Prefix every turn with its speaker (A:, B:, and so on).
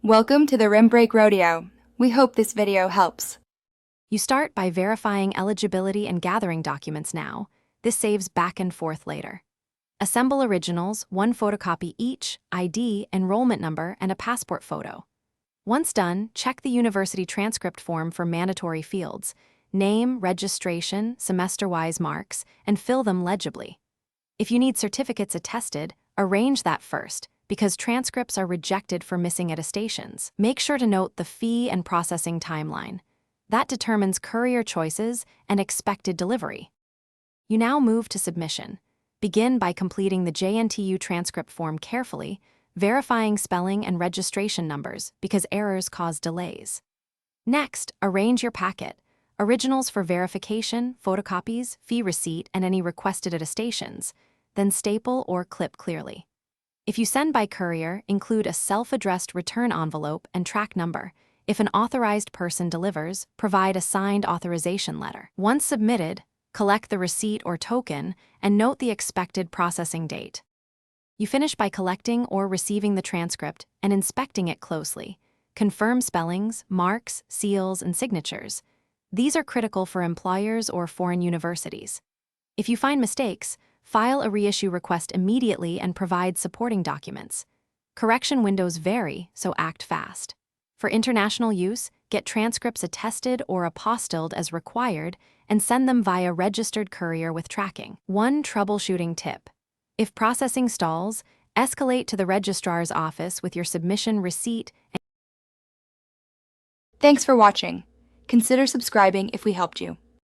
A: Welcome to the Rim Break Rodeo. We hope this video helps.
B: You start by verifying eligibility and gathering documents now. This saves back and forth later. Assemble originals, 1 photocopy each, ID, enrollment number, and a passport photo. Once done, check the university transcript form for mandatory fields, name, registration, semester-wise marks, and fill them legibly. If you need certificates attested, arrange that first, because transcripts are rejected for missing attestations. Make sure to note the fee and processing timeline. That determines courier choices and expected delivery. You now move to submission. Begin by completing the JNTU transcript form carefully, verifying spelling and registration numbers because errors cause delays. Next, arrange your packet. Originals for verification, photocopies, fee receipt, and any requested attestations. Then staple or clip clearly. If you send by courier, include a self-addressed return envelope and track number. If an authorized person delivers, provide a signed authorization letter. Once submitted, collect the receipt or token and note the expected processing date. You finish by collecting or receiving the transcript and inspecting it closely. Confirm spellings, marks, seals, and signatures. These are critical for employers or foreign universities. If you find mistakes, file a reissue request immediately and provide supporting documents. Correction windows vary, so act fast. For international use, get transcripts attested or apostilled as required and send them via registered courier with tracking. One troubleshooting tip. If processing stalls, escalate to the registrar's office with your submission receipt.
A: Thanks for watching. Consider subscribing if we helped you.